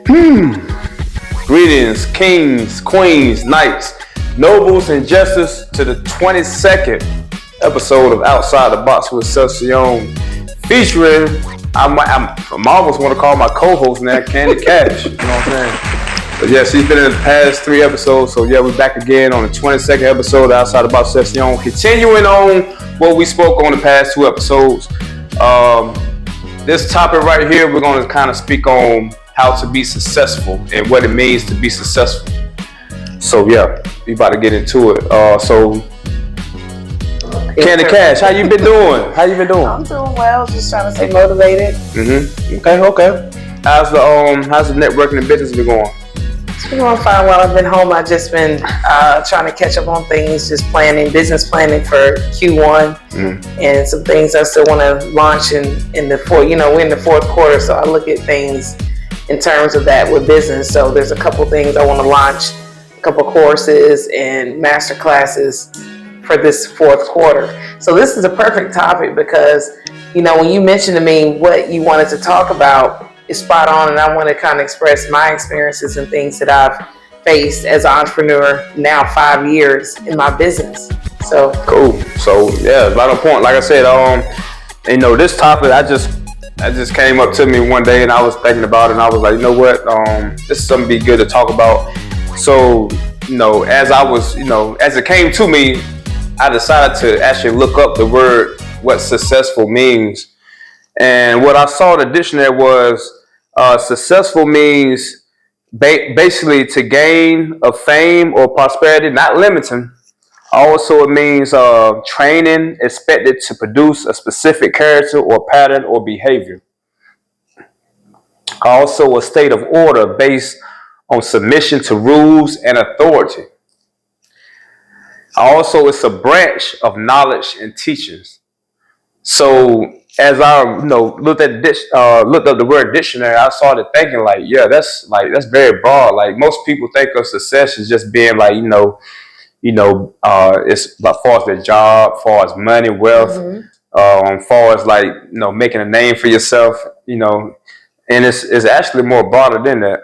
Greetings, kings, queens, knights, nobles, and jesters to the 22nd episode of Outside the Box with Seth, Siyon, featuring, I'm almost want to call my co-host now, Candy Cash, you know what I'm saying? But yeah, she's been in the past 3 episodes, so yeah, we're back again on the 22nd episode of Outside the Box with Seth, Siyon, continuing on what we spoke on the past 2 episodes. This topic right here, we're going to kind of speak on how to be successful and what it means to be successful. So yeah, we about to get into it. Candy Cash, how you been doing? I'm doing well, just trying to stay motivated. Okay. How's the networking and business been going? It's been going fine while I've been home. I've just been trying to catch up on things, just business planning for Q1, and some things I still want to launch in the fourth. We're in the fourth quarter, so I look at things in terms of that with business. So there's a couple things I want to launch, a couple courses and master classes for this fourth quarter. So this is a perfect topic because, when you mentioned to me what you wanted to talk about, is spot on, and I want to kind of express my experiences and things that I've faced as an entrepreneur now 5 years in my business. So cool. So yeah, right on point. Like I said, this topic I just came up to me one day and I was thinking about it and I was like, you know what, this is something be good to talk about. So, as I was, as it came to me, I decided to actually look up the word, what successful means. And what I saw in the dictionary was successful means basically to gain of fame or prosperity, not limiting. Also, it means training expected to produce a specific character or pattern or behavior. Also, a state of order based on submission to rules and authority. Also, it's a branch of knowledge and teachings. So, as I looked up the word dictionary, I started thinking that's very broad. Like most people think of success as just being it's as far as their job, as far as money, wealth, as far as making a name for yourself, and it's actually more broader than that.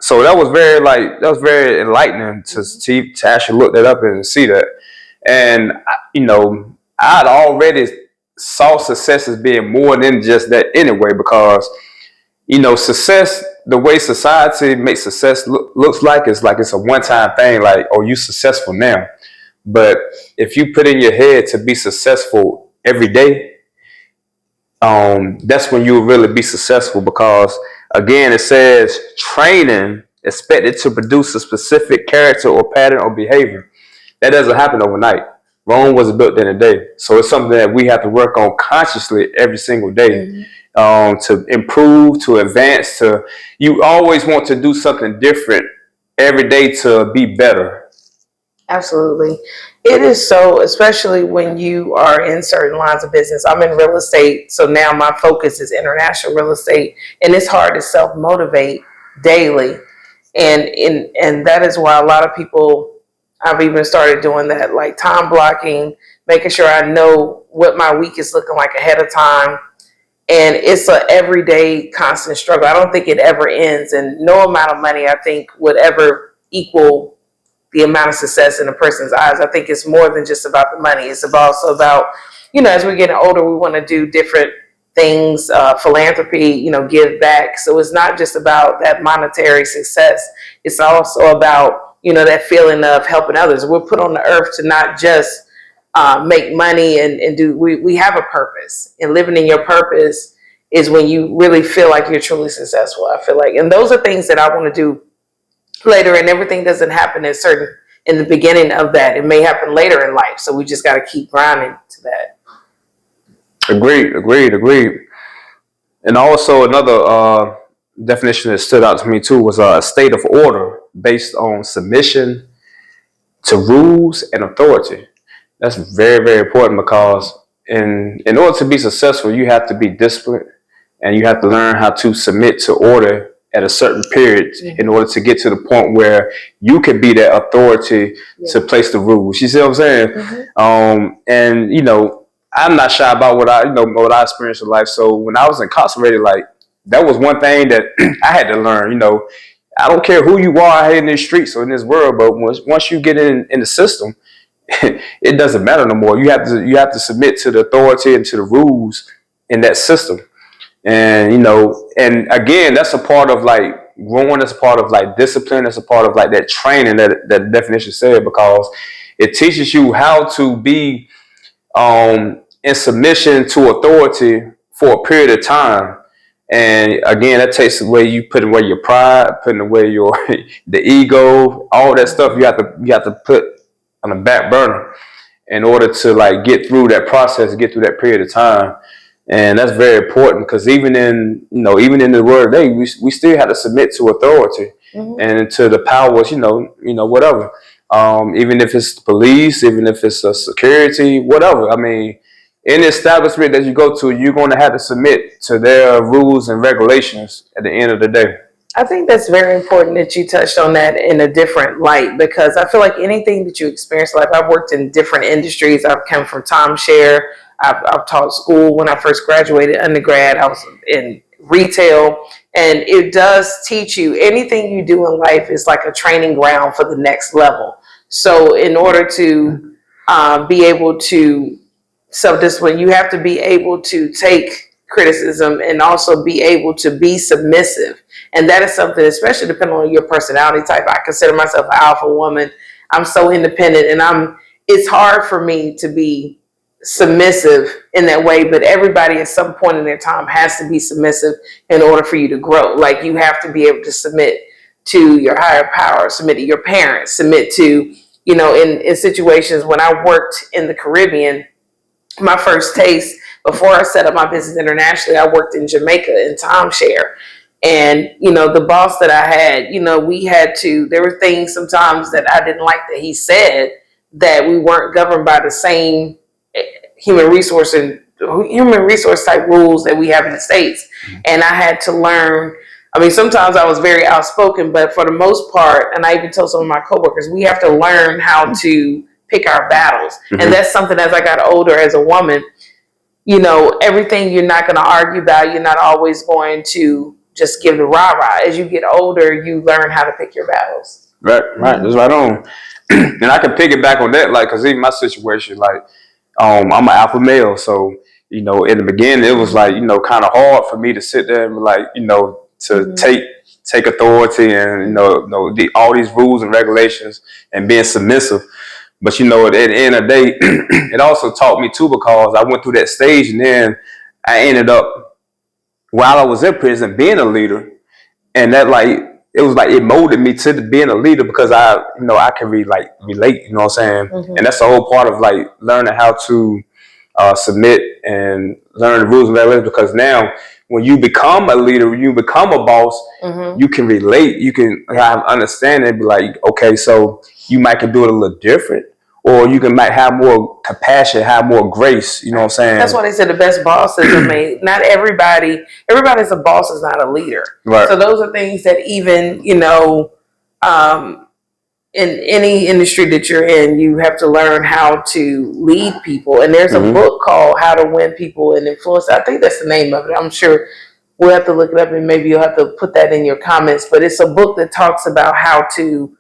So that was very enlightening to actually look that up and see that, and I'd already saw success as being more than just that anyway, because success, the way society makes success looks like it's a one-time thing, like, oh, you successful now. But if you put in your head to be successful every day, that's when you'll really be successful, because again, it says training expected to produce a specific character or pattern or behavior. That doesn't happen overnight. Rome was built in a day. So it's something that we have to work on consciously every single day. To improve, to advance, you always want to do something different every day to be better. Absolutely. It is so, especially when you are in certain lines of business. I'm in real estate, so now my focus is international real estate, and it's hard to self-motivate daily. And that is why a lot of people, I've even started doing that, like time blocking, making sure I know what my week is looking like ahead of time. And it's an everyday constant struggle. I don't think it ever ends. And no amount of money, I think, would ever equal the amount of success in a person's eyes. I think it's more than just about the money. It's also about, as we're getting older, we want to do different things, philanthropy, give back. So it's not just about that monetary success. It's also about, that feeling of helping others. We're put on the earth to not just make money and do, we have a purpose, and living in your purpose is when you really feel like you're truly successful, I feel like. And those are things that I want to do later, and everything doesn't happen in the beginning of that. It may happen later in life. So we just got to keep grinding to that. Agreed. And also another definition that stood out to me too was a state of order based on submission to rules and authority. That's very, very important, because in order to be successful, you have to be disciplined, and you have to learn how to submit to order at a certain period in order to get to the point where you can be that authority to place the rules. You see what I'm saying? And I'm not shy about what I experienced in life. So when I was incarcerated, that was one thing that I had to learn. I don't care who you are in these streets or in this world, but once you get in the system, it doesn't matter no more. You have to submit to the authority and to the rules in that system. And and again, that's a part of like growing. That's a part of like discipline. That's a part of like that training that definition said, because it teaches you how to be in submission to authority for a period of time. And again, that takes away, you putting away your pride, putting away your the ego, all that stuff. You have to put on the back burner in order to like get through that process, get through that period of time. And that's very important, because even in the world today, we still have to submit to authority and to the powers, whatever. Even if it's the police, even if it's a security, whatever. I mean, any establishment that you go to, you're going to have to submit to their rules and regulations at the end of the day. I think that's very important that you touched on that in a different light, because I feel like anything that you experience, like I've worked in different industries. I've come from timeshare. I've taught school when I first graduated undergrad. I was in retail, and it does teach you anything you do in life is like a training ground for the next level. So in order to be able to self-discipline, you have to be able to take criticism and also be able to be submissive. And that is something, especially depending on your personality type. I consider myself an alpha woman. I'm so independent, and it's hard for me to be submissive in that way, but everybody at some point in their time has to be submissive in order for you to grow. Like, you have to be able to submit to your higher power, submit to your parents, submit to, in situations when I worked in the Caribbean, my first taste, before I set up my business internationally, I worked in Jamaica in timeshare. And, the boss that I had, there were things sometimes that I didn't like that he said, that we weren't governed by the same human resource type rules that we have in the States. And I had to learn. I mean, sometimes I was very outspoken, but for the most part, and I even told some of my coworkers, we have to learn how to pick our battles. And that's something, as I got older as a woman, everything you're not going to argue about, you're not always going to just give the rah-rah. As you get older, you learn how to pick your battles. Right, that's right on. And I can piggyback on that, like, because even my situation, like, I'm an alpha male, so in the beginning it was like kind of hard for me to sit there and like to take authority and all these rules and regulations and being submissive. But at the end of the day, it also taught me too, because I went through that stage, and then I ended up, while I was in prison, being a leader, and that it was like it molded me to being a leader, because I can relate, you know what I'm saying? And that's the whole part of like learning how to submit and learn the rules and regulations, because now when you become a leader, when you become a boss, you can relate, you can have understanding, be like, okay, so you might can do it a little different, or you might have more compassion, have more grace, you know what I'm saying? That's why they said the best bosses are made. Not everybody's a boss is not a leader. Right. So those are things that even, in any industry that you're in, you have to learn how to lead people. And there's a book called How to Win People and Influence. I think that's the name of it. I'm sure we'll have to look it up, and maybe you'll have to put that in your comments. But it's a book that talks about how to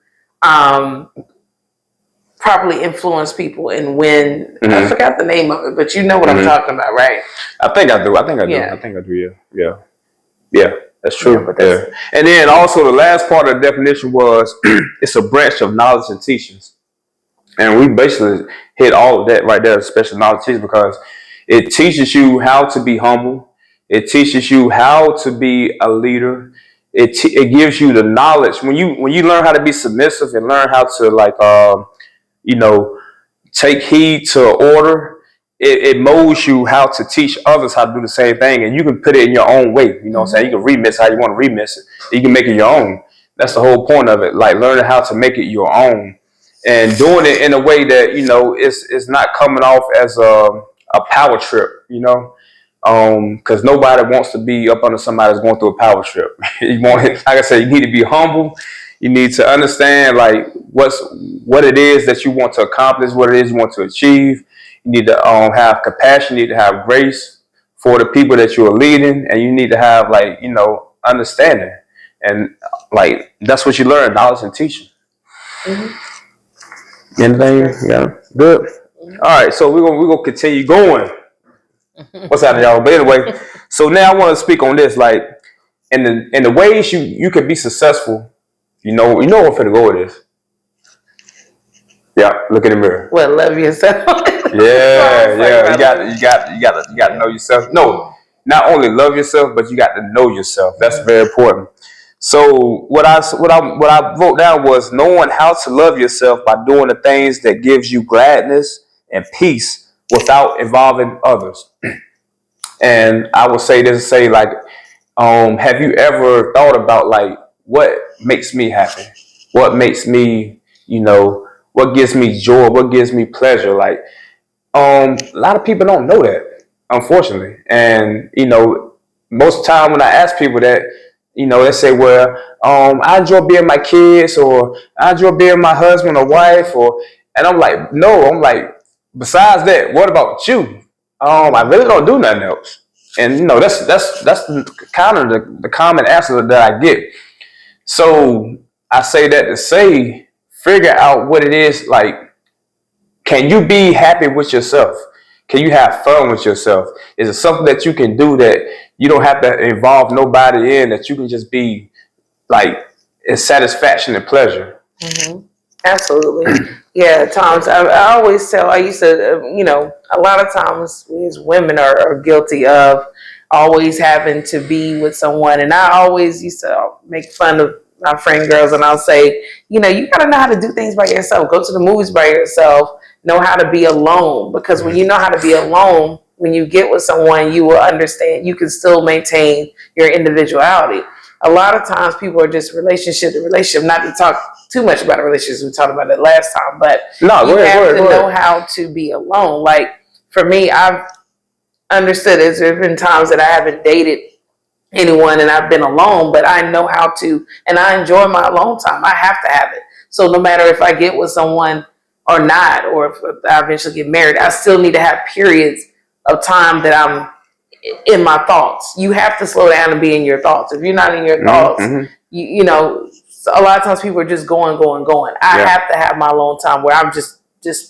properly influence people and win. I forgot the name of it, but you know what I'm talking about, right? I think I do. Yeah. I think I do. Yeah. That's true. Yeah. And then also the last part of the definition was it's a branch of knowledge and teachings. And we basically hit all of that right there, special knowledge teaching, because it teaches you how to be humble. It teaches you how to be a leader. It gives you the knowledge. When you learn how to be submissive and learn how to take heed to order, it molds you how to teach others how to do the same thing, and you can put it in your own way. You know what I'm saying? You can remix how you want to remix it. You can make it your own. That's the whole point of it. Like learning how to make it your own, and doing it in a way that it's not coming off as a power trip. Because nobody wants to be up under somebody that's going through a power trip. Like I said, you need to be humble. You need to understand like what it is that you want to accomplish, what it is you want to achieve. You need to have compassion. You need to have grace for the people that you are leading, and you need to have like understanding, and like that's what you learn, knowledge and teaching. Anything? Yeah, good. All right, so we're gonna continue going. What's happening, y'all? But anyway, so now I want to speak on this, like in the ways you can be successful. You know I'm finna go with this. Yeah, look in the mirror. Well, love yourself. Yeah. You got to know yourself. No, not only love yourself, but you got to know yourself. That's very important. So what I wrote down was knowing how to love yourself by doing the things that gives you gladness and peace without involving others. And I would say like, have you ever thought about like what makes me happy? What makes me, what gives me joy? What gives me pleasure? Like, a lot of people don't know that, unfortunately. And most of the time when I ask people that, they say, well, I enjoy being my kids, or I enjoy being my husband or wife, and I'm like, no, I'm like, besides that, what about you? I really don't do nothing else. And that's kind of the common answer that I get. So I say that to say, figure out what it is like. Can you be happy with yourself? Can you have fun with yourself? Is it something that you can do that you don't have to involve nobody in, that you can just be like in satisfaction and pleasure? Mm-hmm. Absolutely. Yeah, Thomas, I always tell, I used to, a lot of times we as women are guilty of always having to be with someone. And I always used to make fun of my friend girls, and I'll say, you got to know how to do things by yourself. Go to the movies by yourself. Know how to be alone. Because when you know how to be alone, when you get with someone, you will understand, you can still maintain your individuality. A lot of times people are just relationship to relationship, not to talk too much about relationships. We talked about it last time, but you have to know how to be alone. Like for me, I've understood there's been times that I haven't dated anyone and I've been alone, but I know how to, and I enjoy my alone time. I have to have it. So no matter if I get with someone or not, or if I eventually get married, I still need to have periods of time that I'm in my thoughts. You have to slow down and be in your thoughts. If you're not in your thoughts, you know, a lot of times people are just going. I have to have my alone time where I'm just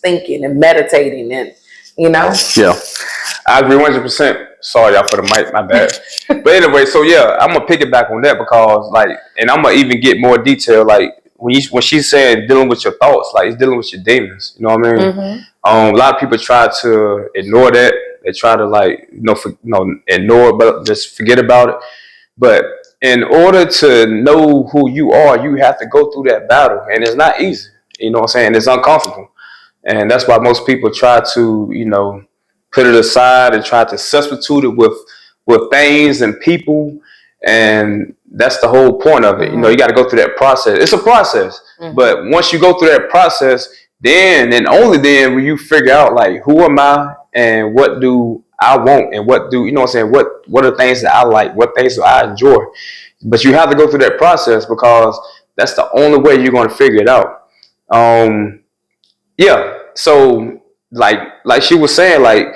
thinking and meditating and, Yeah, I agree 100%. Sorry, y'all, for the mic, my bad. But anyway, so yeah, I'm gonna piggyback on that because like, and I'm gonna even get more detail. Like when she's saying dealing with your thoughts, like it's dealing with your demons. You know what I mean? A lot of people try to ignore that. They try to like, ignore it, but just forget about it. But in order to know who you are, you have to go through that battle, and it's not easy. You know what I'm saying? It's uncomfortable. And that's why most people try to, put it aside and try to substitute it with things and people. And that's the whole point of it. You got to go through that process. It's a process. But once you go through that process, then and only then will you figure out like, who am I and what do I want and what do, what are things that I like, what things do I enjoy. But you have to go through that process because that's the only way you're going to figure it out. Yeah. So like she was saying, like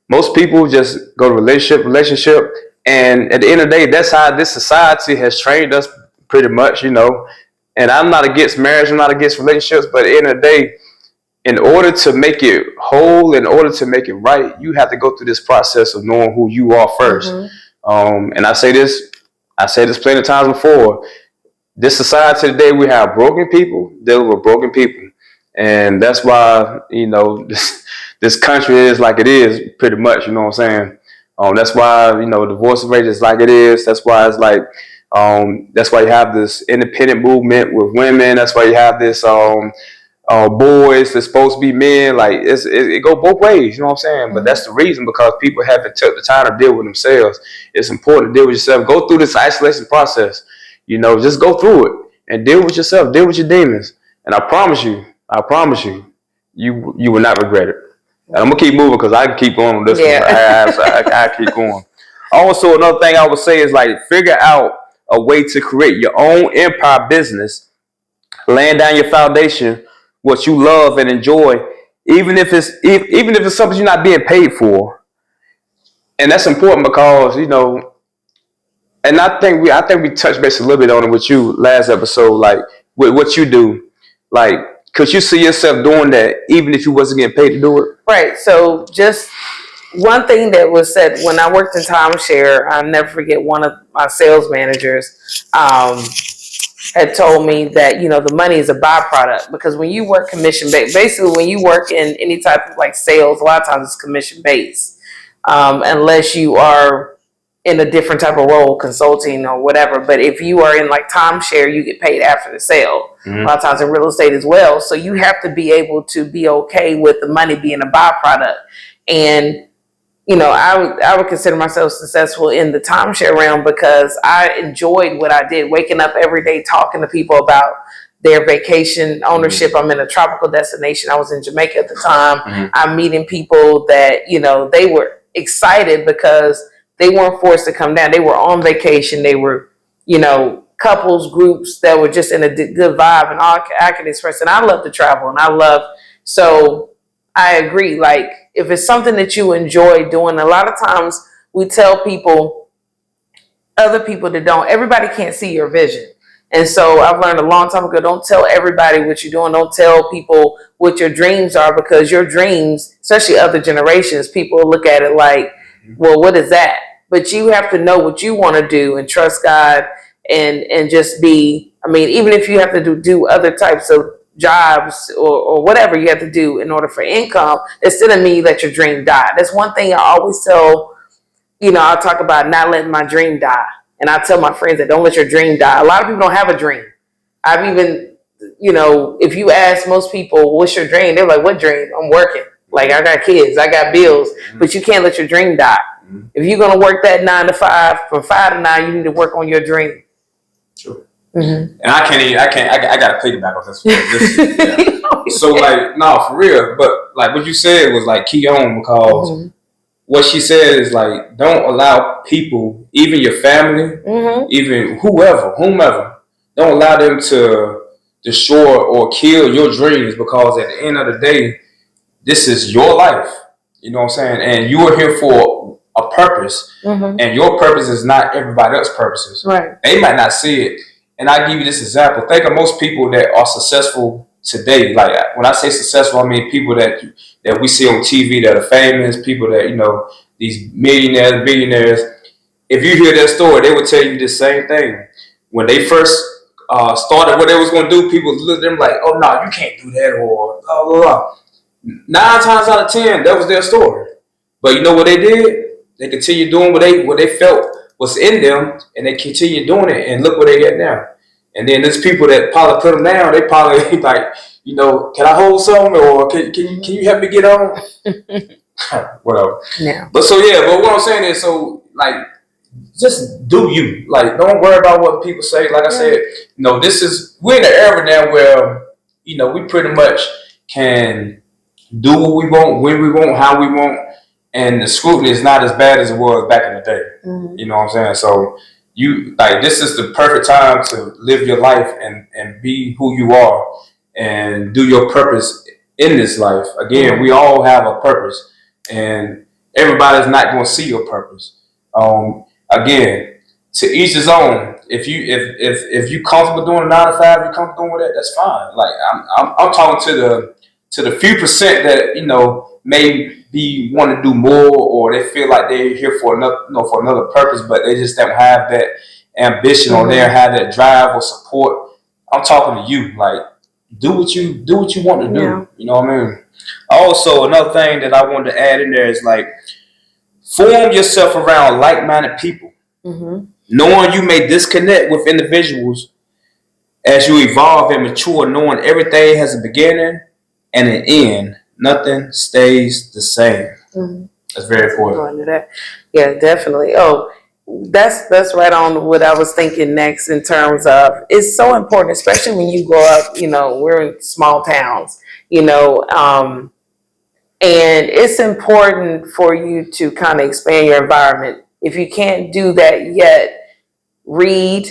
most people just go to relationship, and at the end of the day, that's how this society has trained us pretty much, And I'm not against marriage, I'm not against relationships, but at the end of the day, in order to make it whole, in order to make it right, you have to go through this process of knowing who you are first. And I say this plenty of times before. This society today, we have broken people dealing with broken people. And that's why, this country is like it is pretty much, you know what I'm saying? That's why, divorce rate is like it is. That's why it's like, that's why you have this independent movement with women. That's why you have this, boys that's supposed to be men. Like it go both ways, you know what I'm saying? But that's the reason, because people haven't took the time to deal with themselves. It's important to deal with yourself. Go through this isolation process, just go through it and deal with yourself, deal with your demons. And I promise you, you will not regret it. And I'm gonna keep moving because I can keep going on this one. I keep going. Also, another thing I would say is like figure out a way to create your own empire business, laying down your foundation, what you love and enjoy, even if it's something you're not being paid for. and that's important because and I think we touched base a little bit on it with you last episode, like with what you do, like could you see yourself doing that even if you wasn't getting paid to do it? Right. So just one thing that was said when I worked in timeshare, I'll never forget one of my sales managers had told me that, the money is a byproduct, because when you work commission based, basically when you work in any type of like sales, a lot of times it's commission based, unless you are in a different type of role, consulting or whatever. But if you are in like timeshare, you get paid after the sale. A lot of times in real estate as well. So you have to be able to be okay with the money being a byproduct. And I would consider myself successful in the timeshare realm because I enjoyed what I did, waking up every day talking to people about their vacation ownership. I'm in a tropical destination. I was in Jamaica at the time. I'm meeting people that, they were excited because they weren't forced to come down. They were on vacation. They were, couples, groups that were just in a good vibe, and all I can express. And I love to travel, and so I agree. Like, if it's something that you enjoy doing, a lot of times we tell people, other people that don't, everybody can't see your vision. And so I've learned a long time ago, don't tell everybody what you're doing. Don't tell people what your dreams are, because your dreams, especially other generations, people look at it like, well, what is that? But you have to know what you want to do and trust God, and just be, even if you have to do other types of jobs or whatever you have to do in order for income, it still doesn't mean you let your dream die. That's one thing I always tell, I'll talk about not letting my dream die. And I tell my friends that don't let your dream die. A lot of people don't have a dream. I've even, if you ask most people, what's your dream? They're like, what dream? I'm working. Like, I got kids, I got bills, but you can't let your dream die. If you're going to work that 9 to 5, from 5 to 9, you need to work on your dream. True. And I got to piggyback on this. Yeah. So, like, no, for real. But, like, what you said was, like, key on, because what she said is, like, don't allow people, even your family, even whomever, don't allow them to destroy or kill your dreams, because at the end of the day, this is your life. You know what I'm saying? And you are here for a purpose, and your purpose is not everybody else's purposes. Right. They might not see it. And I give you this example. Think of most people that are successful today. Like, when I say successful, I mean people that we see on TV that are famous, people that, these millionaires, billionaires. If you hear their story, they will tell you the same thing. When they first started what they was going to do, people looked at them like, oh, no, you can't do that, or blah, blah, blah. 9 times out of 10, that was their story. But you know what they did? They continued doing what they felt was in them, and they continued doing it, and look where they at now. And then there's people that probably put them down. They probably like, can I hold something, or can you help me get on? Whatever. Yeah. But what I'm saying is, so, like, just do you. Like, don't worry about what people say. Like I said, we're in an era now where, we pretty much can do what we want, when we want, how we want, and the scrutiny is not as bad as it was back in the day. You know what I'm saying? So this is the perfect time to live your life and be who you are and do your purpose in this life. Again, we all have a purpose, and everybody's not going to see your purpose. Again, to each his own. If you comfortable doing a 9 to 5, you're comfortable doing that, that's fine. Like, I'm talking to the few percent that may be want to do more, or they feel like they're here for another purpose, but they just don't have that ambition or they don't have that drive or support. I'm talking to you. Like, do what you want to do. Yeah. You know what I mean? Also, another thing that I wanted to add in there is, like, form yourself around like-minded people. Knowing you may disconnect with individuals as you evolve and mature, knowing everything has a beginning and an end. Nothing stays the same. That's very important. Yeah, definitely. Oh, that's right on what I was thinking next, in terms of, it's so important, especially when you grow up, we're in small towns, and it's important for you to kind of expand your environment. If you can't do that yet, read,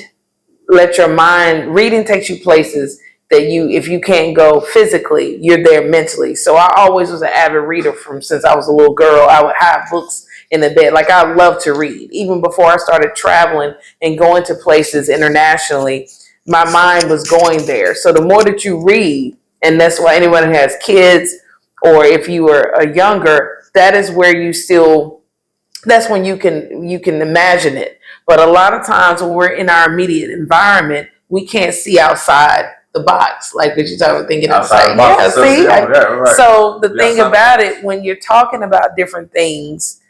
reading takes you places that if you can't go physically, you're there mentally. So I always was an avid reader since I was a little girl. I would hide books in the bed. Like I love to read. Even before I started traveling and going to places internationally, my mind was going there. So the more that you read, and that's why anyone who has kids, or if you are a younger, that is where you still, that's when you can imagine it. But a lot of times when we're in our immediate environment, we can't see outside the box, like what you're talking about, thinking outside. Yeah, see. Right. So the thing about it, when you're talking about different things,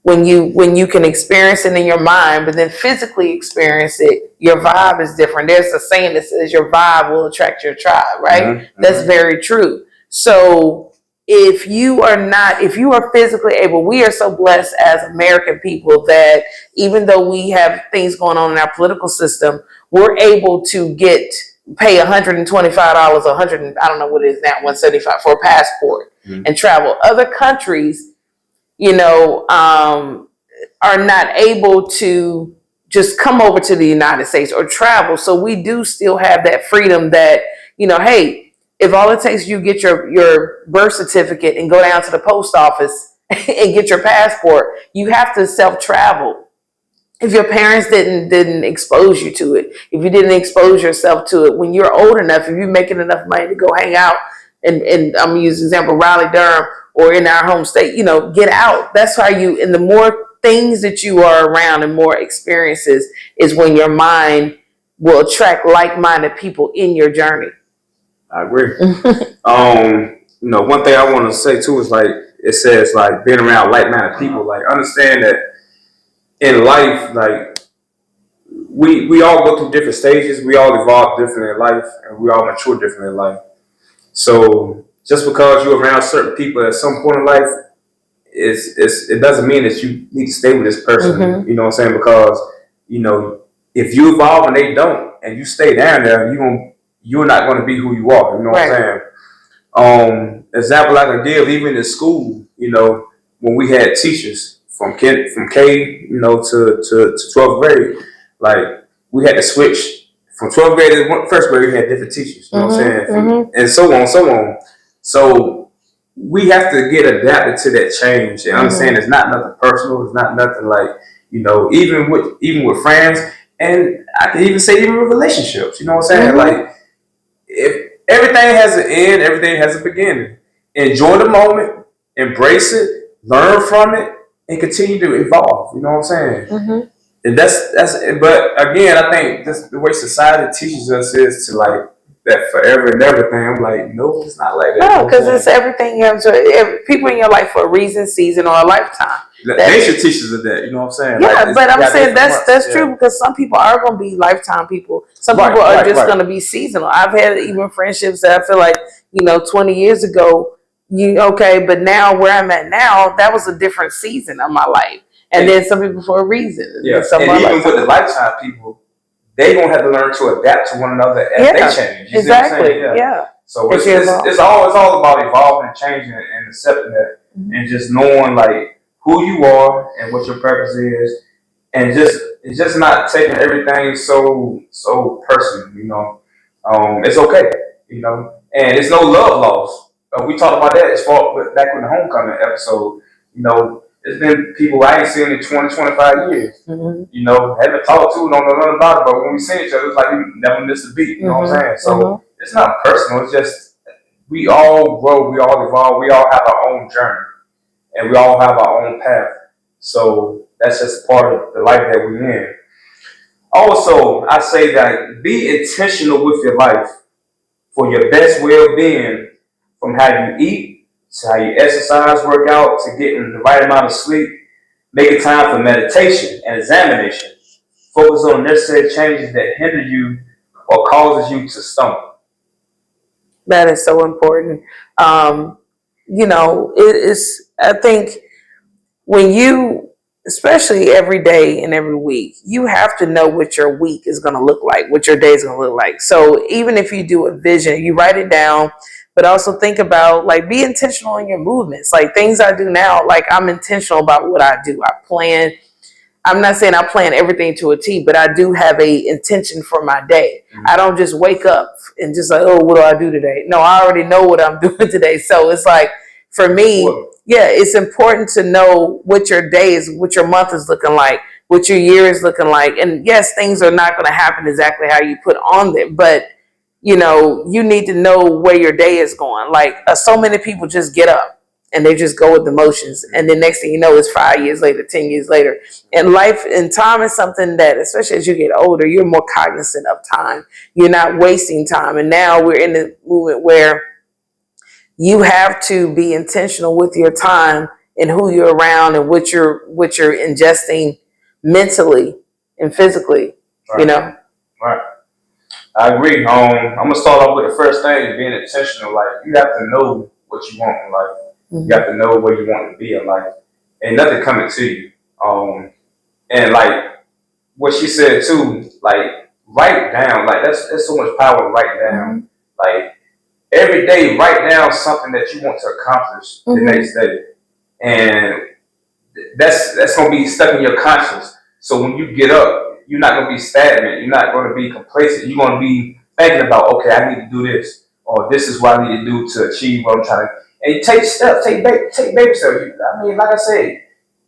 when you can experience it in your mind, but then physically experience it, your vibe is different. There's a saying that says your vibe will attract your tribe, right? Mm-hmm. That's very true. So if you are physically able, we are so blessed as American people that even though we have things going on in our political system, we're able to pay $125, I don't know what it is now, $175 for a passport, mm-hmm. and travel. Other countries, are not able to just come over to the United States or travel. So we do still have that freedom that, hey, if all it takes, you get your birth certificate and go down to the post office and get your passport, you have to self-travel. If your parents didn't expose you to it, if you didn't expose yourself to it, when you're old enough, if you're making enough money to go hang out, and I'm going to use the example, Raleigh, Durham, or in our home state, get out. That's why and the more things that you are around and more experiences is when your mind will attract like-minded people in your journey. I agree. One thing I want to say too is like, it says like being around like-minded people, like understand that in life, like we all go through different stages. We all evolve differently in life, and we all mature differently in life. So just because you're around certain people at some point in life, it doesn't mean that you need to stay with this person. Mm-hmm. You know what I'm saying? Because if you evolve and they don't, and you stay down there, you're not going to be who you are. You know what I'm saying? Example I can give, even in school, when we had teachers from K, to 12th grade, like we had to switch from 12th grade to first grade. We had different teachers. You know what I'm saying? Mm-hmm. And so on. So we have to get adapted to that change and understand, mm-hmm. it's not nothing personal. It's not nothing like, even with friends, and I can even say even with relationships. You know what I'm saying? Mm-hmm. Like if everything has an end, everything has a beginning. Enjoy the moment, embrace it, learn from it, and continue to evolve. You know what I'm saying? Mm-hmm. And that's. But again, I think the way society teaches us is to like that forever and everything. I'm like, no, it's not like that. No, because it's everything you have people in your life for a reason, season, or a lifetime. Nature teaches us that. You know what I'm saying? Yeah, like, but I'm saying that's true, because some people are going to be lifetime people. Some people are just going to be seasonal. I've had even friendships that I feel like 20 years ago, but now where I'm at now, that was a different season of my life, and then some people for a reason. Yeah, and even with the lifetime people, they gonna have to learn to adapt to one another as they change. You exactly. See what I'm saying? Yeah. So it's all about evolving and changing and accepting that, mm-hmm. and just knowing like who you are and what your purpose is, and just not taking everything so personal. It's okay. And it's no love lost. We talked about that as far back in the homecoming episode. There's been people I ain't seen in 20, 25 years. Mm-hmm. Haven't talked to, don't know nothing about it, but when we see each other, it's like we never missed a beat. You know what I'm saying? So mm-hmm. It's not personal. It's just we all grow, we all evolve, we all have our own journey, and we all have our own path. So that's just part of the life that we're in. Also, I say that be intentional with your life for your best well-being, from how you eat, to how you exercise, work out, to getting the right amount of sleep. Making time for meditation and examination. Focus on necessary changes that hinder you or causes you to stumble. That is so important. I think when you, especially every day and every week, you have to know what your week is going to look like, what your day is going to look like. So even if you do a vision, you write it down, but also think about, like, be intentional in your movements. Like things I do now, like I'm intentional about what I do. I plan. I'm not saying I plan everything to a T, but I do have a intention for my day. Mm-hmm. I don't just wake up and just like, oh, what do I do today? No, I already know what I'm doing today. So it's like, for me, yeah, it's important to know what your day is, what your month is looking like, what your year is looking like. And yes, things are not going to happen exactly how you put on there, but you need to know where your day is going. Like so many people just get up and they just go with the motions, and the next thing you know is 5 years later, 10 years later. And life and time is something that, especially as you get older, you're more cognizant of time. You're not wasting time. And now we're in the movement where you have to be intentional with your time and who you're around and what you're ingesting mentally and physically. Right. Right. I agree. I'm gonna start off with the first thing, being intentional. Like, you have to know what you want in life. You have to know where you want to be in life. Ain't nothing coming to you. And like what she said too, like, write down. Like, that's so much power to write down. Like, every day, write down something that you want to accomplish the next day, and that's gonna be stuck in your conscience. So when you get up, you're not gonna be stagnant. You're not gonna be complacent. You're gonna be thinking about, okay, I need to do this, or this is what I need to do to achieve what I'm trying to. And you take steps, take baby steps. I mean, like I said,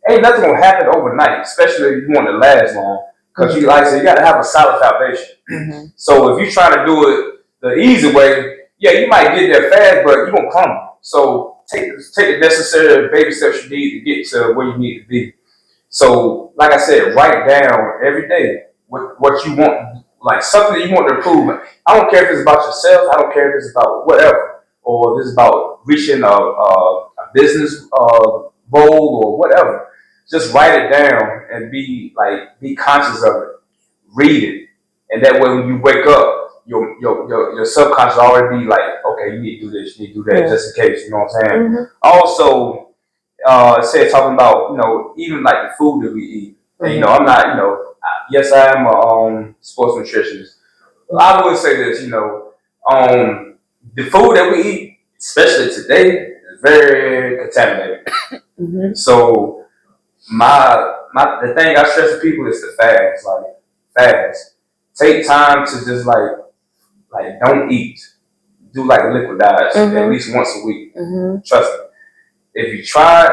ain't nothing gonna happen overnight, especially if you want to last long. Because you, like I said, you gotta have a solid foundation. So if you try to do it the easy way, yeah, you might get there fast, but you're gonna crumble. So take the necessary baby steps you need to get to where you need to be. So, like I said, write down every day what you want, like something that you want to improve. I don't care if it's about yourself. I don't care if it's about whatever, or if it's about reaching a business goal or whatever. Just write it down and be conscious of it. Read it, and that way when you wake up, your subconscious already be like, okay, you need to do this, you need to do that, just in case. You know what I'm saying? Also, said talking about even like the food that we eat. And I'm not yes, I am a sports nutritionist. I would say this, the food that we eat, especially today, is very contaminated. So the thing I stress to people is to fast. Like, fast. Take time to just don't eat. Do like a liquid diet at least once a week. Trust me. If you try it,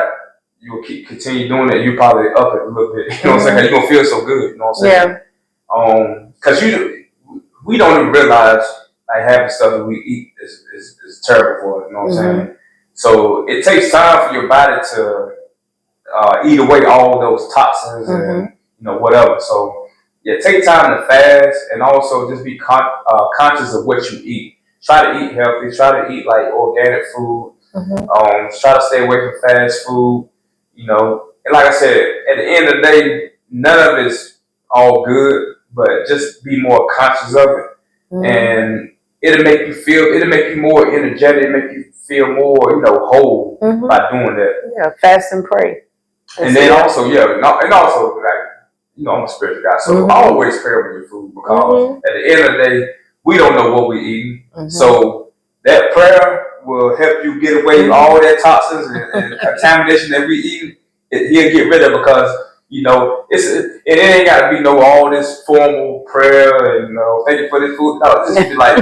you will continue doing it. You probably up it a little bit. You know what I'm saying? You're gonna feel so good. You know what I'm saying? Because we don't even realize like half the stuff that we eat is terrible for us. You know what I'm saying? So it takes time for your body to eat away all those toxins and whatever. So yeah, take time to fast, and also just be conscious of what you eat. Try to eat healthy. Try to eat like organic food. Try to stay away from fast food. And like I said, at the end of the day, none of it's all good, but just be more conscious of it, and it'll make you more energetic, make you feel more, whole by doing that. Yeah, fast and pray. And then also, and also, like, I'm a spiritual guy, so always pray over your food, because at the end of the day, we don't know what we eat. So that prayer will help you get away all that toxins and contamination that we eat. He'll get rid of, because it ain't got to be all this formal prayer and thank you for this food. No, just be like,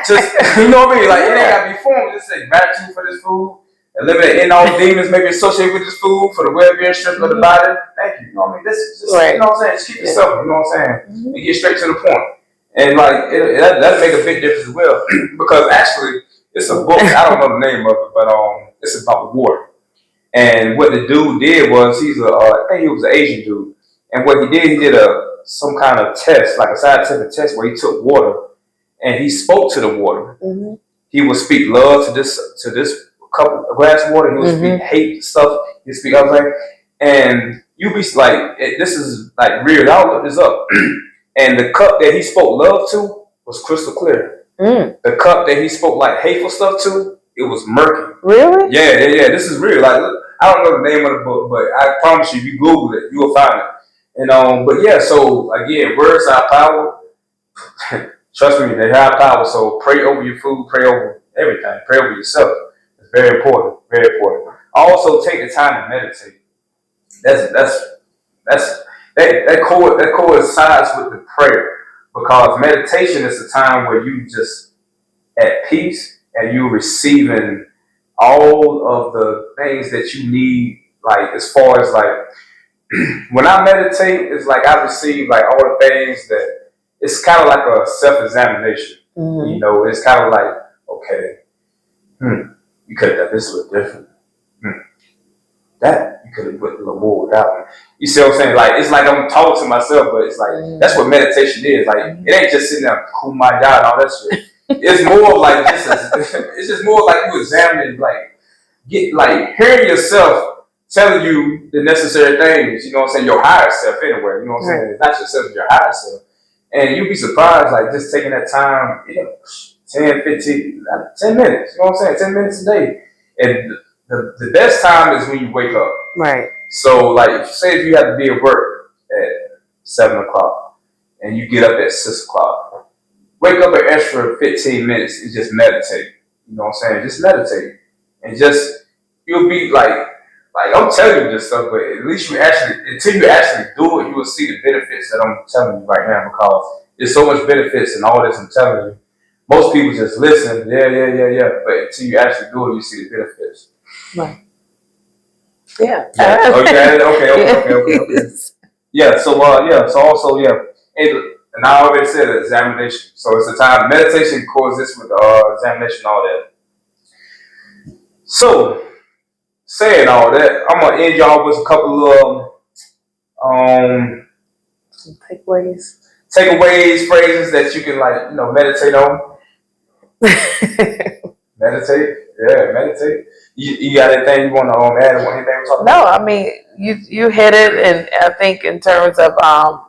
just you know what I mean. Like, it ain't got to be formal. Just say gratitude for this food. Eliminate any all demons maybe associated with this food for the well-being strength of the body. Thank you. You know what I mean? This is just, you know what I'm saying? Just keep it simple. You know what I'm saying? And get straight to the point. And like that make a big difference as well, because actually it's a book. I don't know the name of it, but it's about water. And what the dude did was, I think he was an Asian dude, and what he did some kind of test, like a scientific test, where he took water and he spoke to the water. He would speak love to this glass of water. He would speak hate stuff. He would speak other things, and you be like, this is like real. I'll look this up. And the cup that he spoke love to was crystal clear. The cup that he spoke like hateful stuff to, it was murky. Really? Yeah. This is real. Like, look, I don't know the name of the book, but I promise you, if you Google it, you will find it. And but yeah, so again, words have power. Trust me, they have power. So pray over your food, pray over everything, pray over yourself. It's very important. Very important. Also, take the time to meditate. That coincides with the prayer, because meditation is the time where you just at peace and you receiving all of the things that you need, like as far as like when I meditate, it's like I receive like all the things that it's kind of like a self-examination. You know, it's kind of like, okay, you could have done this a little different. That you could have put a little more with that one. You see what I'm saying? Like it's like I'm talking to myself, but it's like that's what meditation is. Like it ain't just sitting there kumbaya and all that shit. It's more like it's just more like you examining, like get like hearing yourself telling you the necessary things. You know what I'm saying? Your higher self, anyway. You know what I'm saying? It's not yourself, it's your higher self. And you'd be surprised, like just taking that time, 10, 15, 10 minutes. You know what I'm saying? 10 minutes a day. And the best time is when you wake up. Right. So, like, say if you have to be at work at 7 o'clock and you get up at 6 o'clock, wake up an extra 15 minutes and just meditate. You know what I'm saying? Just meditate. And just, you'll be like I'm telling you this stuff, but at least until you actually do it, you will see the benefits that I'm telling you right now, because there's so much benefits in all this I'm telling you. Most people just listen, yeah, but until you actually do it, you see the benefits. Right. Yeah. Okay. Okay. Yeah. So also and I already said examination. So it's a time meditation coexists with examination, all that. So saying all that, I'm gonna end y'all with a couple of takeaways, phrases that you can meditate on. Meditate. You got anything you want to add? Anything we're talking about? No, I mean you hit it, and I think in terms of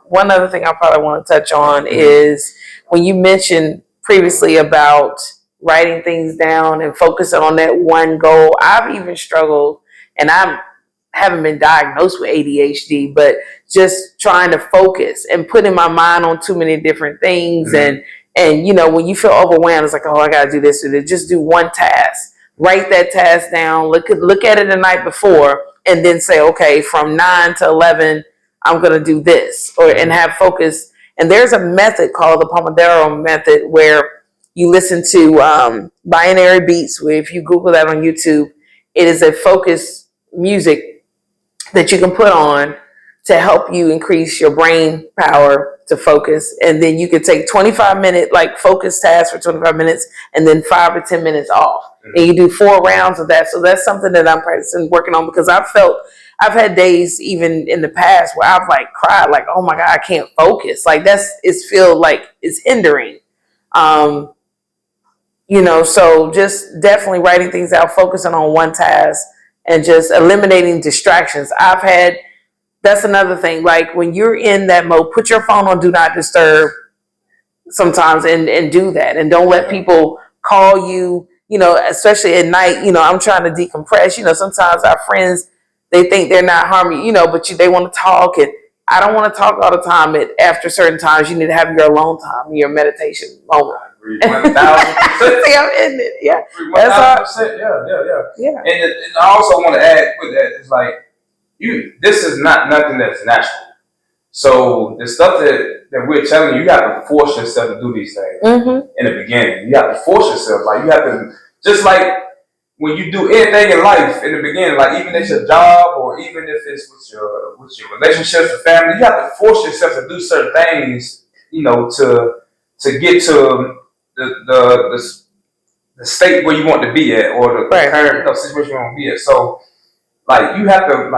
one other thing I probably want to touch on is when you mentioned previously about writing things down and focusing on that one goal. I've even struggled, and I haven't been diagnosed with ADHD, but just trying to focus and putting my mind on too many different things. And when you feel overwhelmed, it's like, oh, I gotta do this or this. Just do one task. Write that task down. Look at it the night before, and then say, okay, from 9 to 11, I'm gonna do this, and have focus. And there's a method called the Pomodoro method where you listen to binary beats. Where if you Google that on YouTube, it is a focus music that you can put on to help you increase your brain power to focus. And then you can take 25-minute focus tasks for 25 minutes and then 5 or 10 minutes off. And you do 4 rounds of that. So that's something that I'm practicing, working on, because I've had days even in the past where I've cried, oh my God, I can't focus. It's hindering. So just definitely writing things out, focusing on one task, and just eliminating distractions. That's another thing. Like when you're in that mode, put your phone on do not disturb sometimes and do that. And don't let people call you, especially at night. I'm trying to decompress. Sometimes our friends, they think they're not harming you, but they want to talk. And I don't want to talk all the time. After certain times, you need to have your alone time, your meditation moment. 1,000%. See, I'm in it. Yeah. 1,000%. Yeah. And I also want to add with that, it's like, this is not nothing that's natural. So the stuff that we're telling you, you got to force yourself to do these things in the beginning. You have to force yourself. You have to, just like when you do anything in life in the beginning, even at your job or even if it's with your relationships or family, you have to force yourself to do certain things, to get to the state where you want to be at, or the current situation you want to be at. So you have to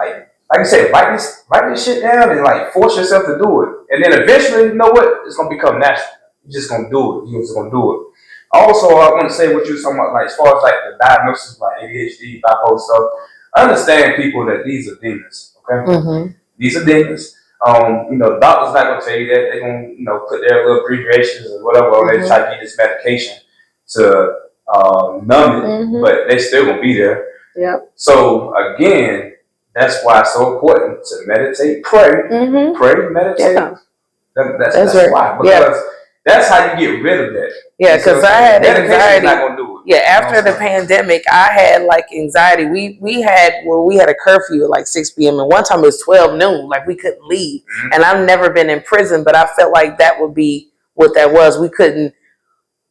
like you said, write this shit down and force yourself to do it. And then eventually, you know what? It's gonna become natural. You're just gonna do it. You're just gonna do it. Also, I want to say what you were talking about, as far as the diagnosis, ADHD, bipolar stuff. I understand people that these are demons. Okay, these are demons. The doctor's not gonna tell you that. They're gonna put their little abbreviations or whatever. Or they try to get this medication to numb it, but they still gonna be there. Yep. So again, that's why it's so important to meditate, pray, meditate. Yeah. That's why, because that's how you get rid of that. Yeah, because I had anxiety. Not gonna do it. Yeah, after the pandemic, I had anxiety. We had a curfew at 6 p.m. and one time it was 12 noon. We couldn't leave. And I've never been in prison, but I felt like that would be what that was. We couldn't.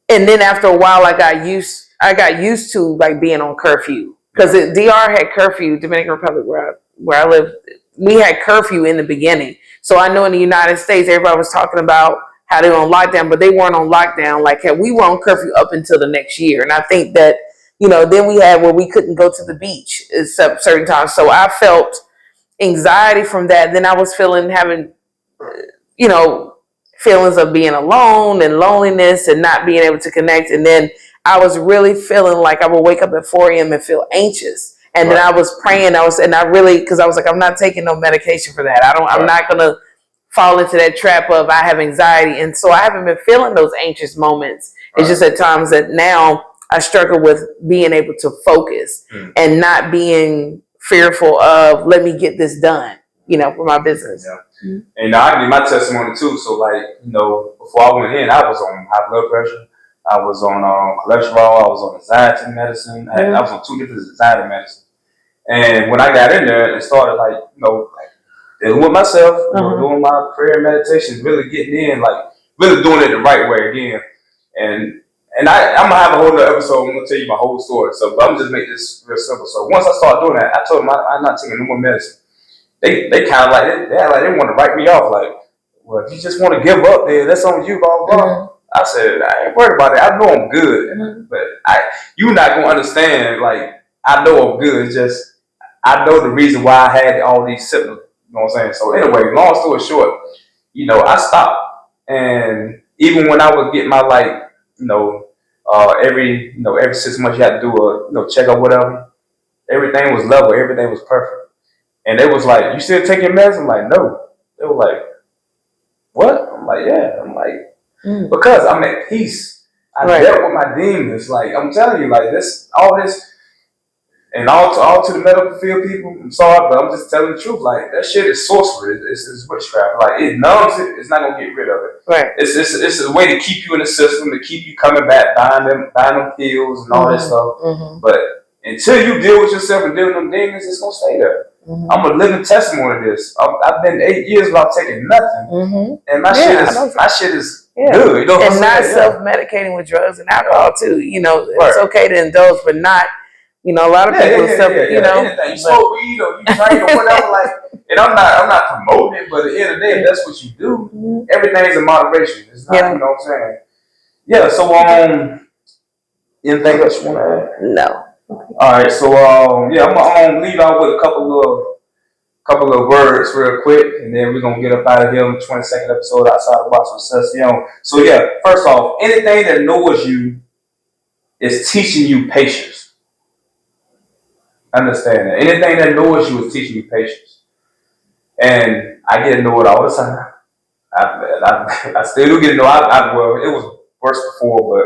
And then after a while, I got used I got used to like being on curfew because DR had curfew. Dominican Republic, where I live, we had curfew in the beginning. So I know in the United States, everybody was talking about how they were on lockdown, but they weren't on lockdown. Like we were on curfew up until the next year, and I think that then we had where we couldn't go to the beach at certain times. So I felt anxiety from that. Then I was having feelings of being alone and loneliness and not being able to connect. And then I was really feeling like I would wake up at 4 a.m. and feel anxious. And then I was praying. Because I was like, I'm not taking no medication for that. I'm not going to fall into that trap of I have anxiety. And so I haven't been feeling those anxious moments. It's just at times that now I struggle with being able to focus and not being fearful of, let me get this done, for my business. Yeah. And I need my testimony too. So before I went in, I was on high blood pressure. I was on cholesterol. I was on anxiety medicine. I was on 2 different anxiety medicines. And when I got in there and started dealing with myself, doing my prayer and meditation, really getting in, really doing it the right way again. And I'm gonna have a whole other episode. I'm gonna tell you my whole story. So, but I'm just make this real simple. So once I started doing that, I told them I'm not taking no more medicine. They kind of they want to write me off. Like, well, if you just want to give up, then that's on you. Blah blah. Mm-hmm. I said I ain't worried about it. I know I'm good, but you're not gonna understand. Like, I know I'm good. It's just I know the reason why I had all these symptoms. You know what I'm saying? So anyway, long story short, I stopped, and even when I was getting my every 6 months you had to do a checkup, whatever. Everything was level. Everything was perfect. And they was like, "You still taking medicine?" I'm like, "No." They were like, "What?" I'm like, "Yeah." I'm like, because I'm at peace. I dealt with my demons. Like, I'm telling you, like all this, and all to the medical field people. I'm sorry, but I'm just telling the truth. Like, that shit is sorcery. It's witchcraft. Like, it numbs it. It's not gonna get rid of it. Right. It's a way to keep you in the system, to keep you coming back, buying them pills and all that stuff. Mm-hmm. But until you deal with yourself and deal with them demons, it's gonna stay there. Mm-hmm. I'm a living testimony of this. I've been 8 years without taking nothing, and my shit is good. And not self-medicating with drugs and alcohol too. It's okay to indulge, but not. A lot of people anything. You smoke weed or you drink or whatever, and I'm not promoting it, but at the end of the day, that's what you do. Mm-hmm. Everything's in moderation. It's not, you know what I'm saying? Yeah. So anything else you want to add? No. All right. So I'm gonna lead off with a couple of words real quick, and then we're gonna get up out of here on the 22nd episode outside the box with Seth, Siyon. So first off, anything that knows you is teaching you patience. Understand that. Anything that knows you is teaching you patience. And I get annoyed all the time. I still do get annoyed. Well, it was worse before, but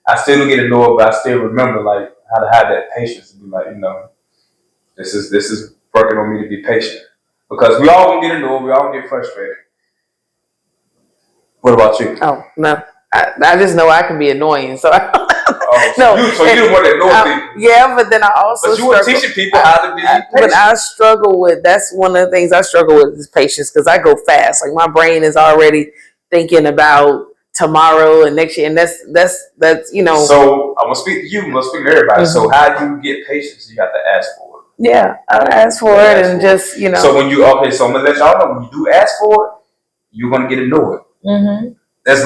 I still do get annoyed, but I still remember how to have that patience to be like, this is working on me to be patient. Because we all gonna get annoyed, we all gonna get frustrated. What about you? Oh, no. I just know I can be annoying, so you the one that knows people. Yeah, but then I also But you were teaching people how to be patient. But I struggle with, that's one of the things I struggle with is patience, because I go fast. Like, my brain is already thinking about tomorrow and next year, and that's So I'm gonna speak to you, I'm gonna speak to everybody. Mm-hmm. So how do you get patience? You have to ask for it. Yeah, I ask for it and just So when so I'm gonna let y'all know, when you do ask for it, you're gonna get annoyed. Mm-hmm. That's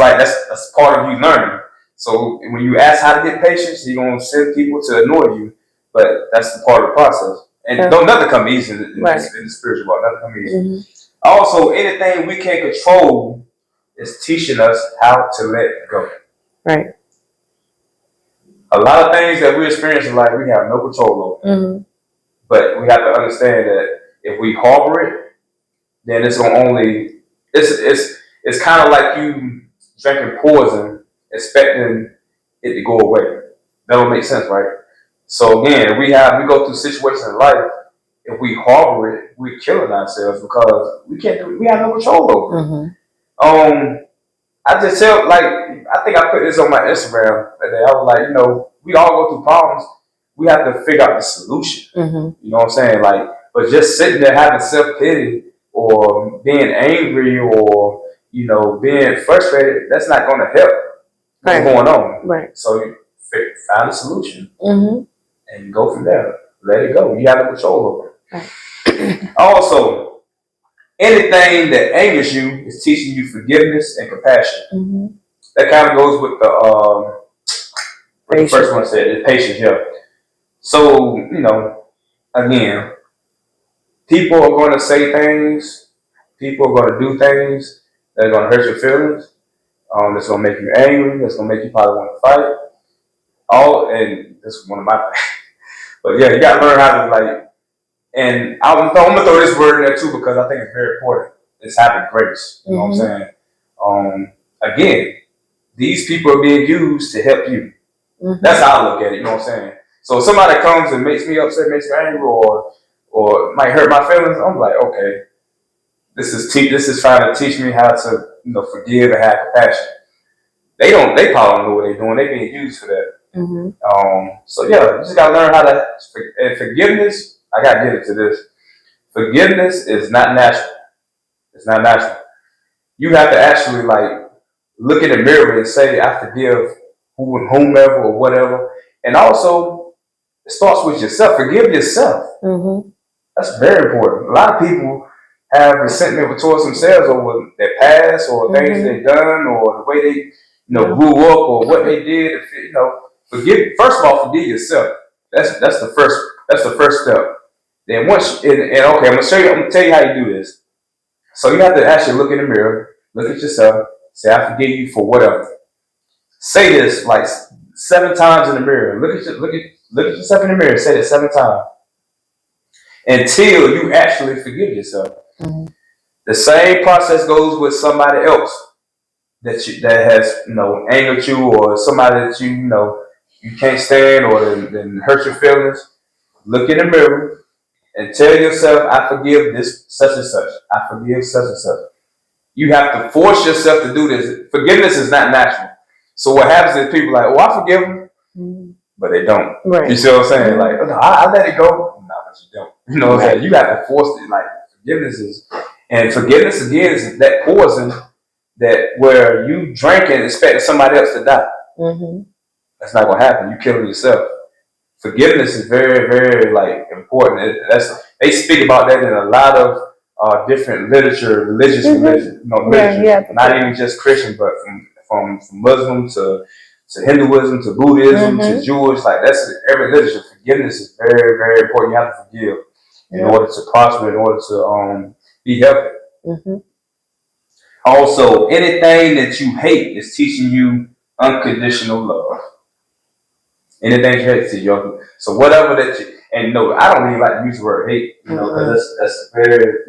part of you learning. So when you ask how to get patience, you're gonna send people to annoy you, but that's the part of the process. And nothing come easy in the spiritual world. Nothing come easy. Mm-hmm. Also, anything we can't control is teaching us how to let go. Right. A lot of things that we experience in life, we have no control over. Mm-hmm. But we have to understand that if we harbor it, then it's gonna only it's kind of like you drinking poison, expecting it to go away. That don't make sense, right? So again, we go through situations in life. If we harbor it, we're killing ourselves because we have no control over it. Mm-hmm. I just tell, I think I put this on my Instagram that day. I was like, we all go through problems. We have to figure out the solution. Mm-hmm. You know what I'm saying? But just sitting there having self-pity or being angry or, being frustrated, that's not going to help what's going on. Right. So find a solution Mm-hmm. and go from there. Let it go. You have the control over it. Right. Also, anything that angers you is teaching you forgiveness and compassion. Mm-hmm. That kind of goes with the first one said, the patience. Yeah. So again, people are going to say things. People are going to do things that are going to hurt your feelings. That's going to make you angry. That's going to make you probably want to fight. And this is one of my things. But yeah, you got to learn how to and I'm gonna throw this word in there too because I think it's very important. It's having grace. You know what I'm saying? Again, these people are being used to help you. Mm-hmm. That's how I look at it. You know what I'm saying? So if somebody comes and makes me upset, makes me angry, or might hurt my feelings, I'm like, okay, this is trying to teach me how to forgive and have compassion. They probably don't know what they're doing. They're being used for that. Mm-hmm. So yeah, you just gotta learn how to. And forgiveness, I gotta get into this. Forgiveness is not natural. It's not natural. You have to actually look in the mirror and say, I forgive whomever or whatever. And also, it starts with yourself. Forgive yourself. Mm-hmm. That's very important. A lot of people have resentment towards themselves over their past or things they've done or the way they grew up or what they did. Forgive. First of all, forgive yourself. That's the first step. Then once and okay, I'm gonna tell you how you do this. So you have to actually look in the mirror, look at yourself, say I forgive you for whatever. Say this 7 times in the mirror. Look at yourself in the mirror. Say it 7 times until you actually forgive yourself. Mm-hmm. The same process goes with somebody else that has angered you or somebody that you can't stand or then hurt your feelings. Look in the mirror and tell yourself, I forgive this such and such. I forgive such and such. You have to force yourself to do this. Forgiveness is not natural. So what happens is people are like, I forgive them, but they don't. Right. You see what I'm saying? Like, no, I let it go. No, but you don't. You know what I'm saying? You have to force it. Forgiveness again is that poison that where you drink and expect somebody else to die. Mm-hmm. That's not gonna happen. You killing yourself. Forgiveness is very, very important. They speak about that in a lot of different literature, religious literature. Not even just Christian, but from Muslim to Hinduism to Buddhism to Jewish. That's every literature. Forgiveness is very, very important. You have to forgive in order to prosper, in order to be healthy. Mm-hmm. Also, anything that you hate is teaching you unconditional love. Anything you hate to you. So whatever that you, and no, I don't really like to use the word hate, because that's a very,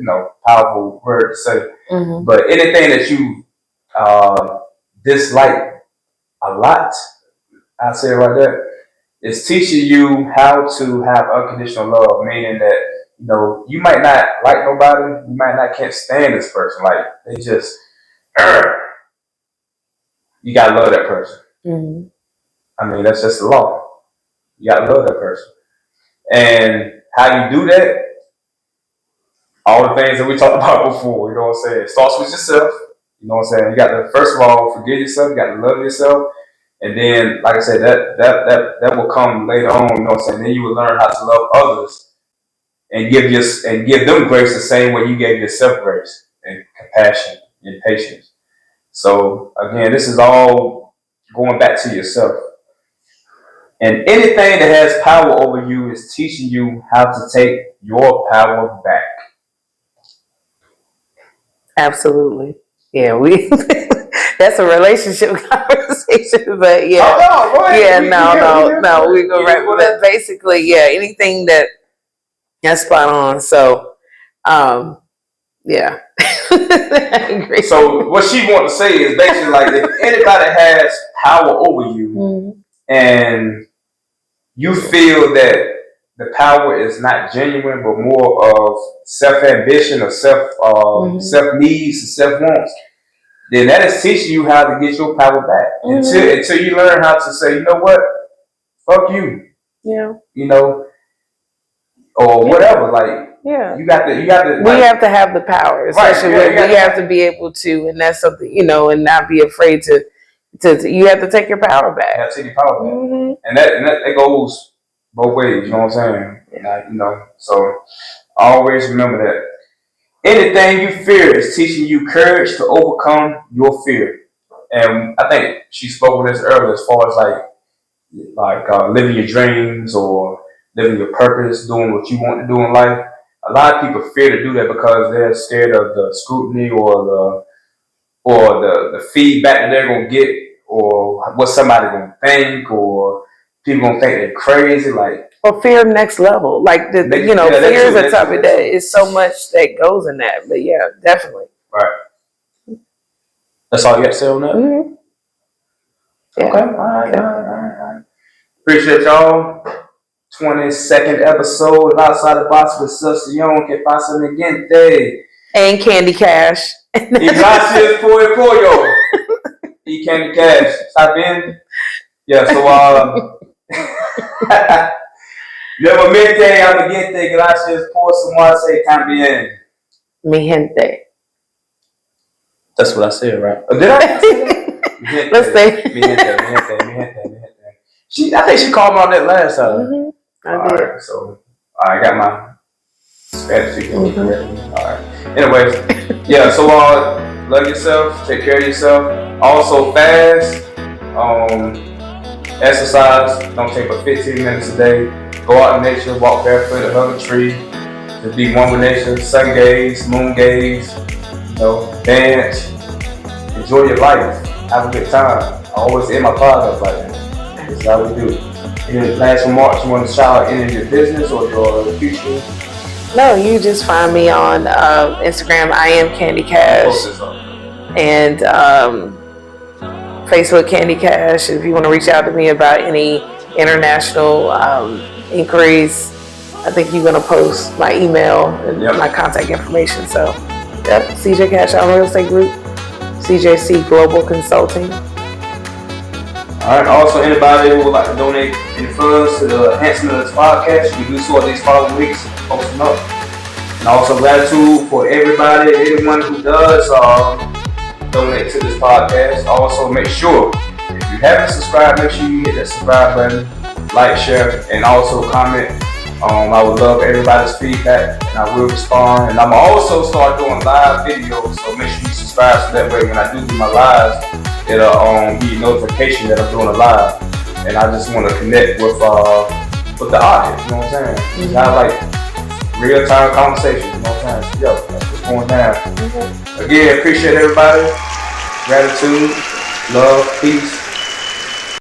powerful word to say. Mm-hmm. But anything that you dislike a lot, I say it like that, is teaching you how to have unconditional love, meaning that, you might not like nobody, you might not can't stand this person, they just, you gotta love that person. Mm-hmm. I mean, that's just the law. You gotta love that person. And how you do that, all the things that we talked about before, you know what I'm saying? It starts with yourself. You know what I'm saying? You got to, first of all, forgive yourself, you got to love yourself. And then, like I said, that will come later on, you know what I'm saying? Then you will learn how to love others and give them grace the same way you gave yourself grace and compassion and patience. So again, this is all going back to yourself. And anything that has power over you is teaching you how to take your power back. Absolutely. Yeah, that's a relationship conversation, but yeah. Oh, no, go ahead. Yeah, we go right. But basically, yeah, anything that's spot on. So, yeah. I agree. So what she wants to say is basically if anybody has power over you and you feel that the power is not genuine, but more of self-ambition or self-needs and self-wants, then that is teaching you how to get your power back. Until you learn how to say, you know what, fuck you. Yeah. Or whatever. You got to. We have to have the power, especially we have to be able to, and that's something, and not be afraid to You have to take your power back. You have to take your power back. Mm-hmm. And that goes both ways, you know what I'm saying? So always remember that. Anything you fear is teaching you courage to overcome your fear. And I think she spoke with this earlier as far as living your dreams or living your purpose, doing what you want to do in life. A lot of people fear to do that because they're scared of the scrutiny or the feedback that they're gonna get, or what somebody gonna think, or people gonna think they're crazy. Or fear next level. Fear is a topic that is so much that goes in that. But yeah, definitely. Right. That's all you got to say on that? Mm-hmm. Yeah. Okay. All right. Appreciate y'all. 22nd episode of Outside the Box with Siyon. Que pasa, mi gente? And Candy Cash. Y gracias por el pollo. Y Candy Cash. ¿Está bien? Yeah, so, nuevamente, amiguente, gracias por sumarse también. Mi gente. That's what I said, right? Oh, did I say that? Let's say. Mi gente. I think she called me on that last time. Mm-hmm. Alright, so I got my Spanish. Mm-hmm. Alright. Anyways, yeah, so love yourself, take care of yourself. Also fast. Exercise, don't take but 15 minutes a day. Go out in nature, walk barefoot, hug a tree. Just be one with nature. Sun gaze, moon gaze, dance. Enjoy your life. Have a good time. I always end my podcast like that. That's how we do it. Any last remarks you want to shout out any of your business or your future? No, you just find me on Instagram. I am Candy Cash. And Facebook Candy Cash. If you want to reach out to me about any international inquiries, I think you're going to post my email and my contact information. So, CJ Cash on Real Estate Group, CJC Global Consulting. All right. Also, anybody who would like to donate any funds to the enhancement of this podcast, you do so these following weeks. Post them up. And also, gratitude for anyone who does donate to this podcast. Also, make sure if you haven't subscribed, make sure you hit that subscribe button, like, share, and also comment. I would love everybody's feedback, and I will respond. And I'm also start doing live videos, so make sure you subscribe so that way when I do my lives, it'll be a notification that I'm doing a live. And I just want to connect with the audience. You know what I'm saying? Mm-hmm. Have real time conversation. You know what I'm saying? So, that's what's going down. Mm-hmm. Again, appreciate everybody. Gratitude, love, peace.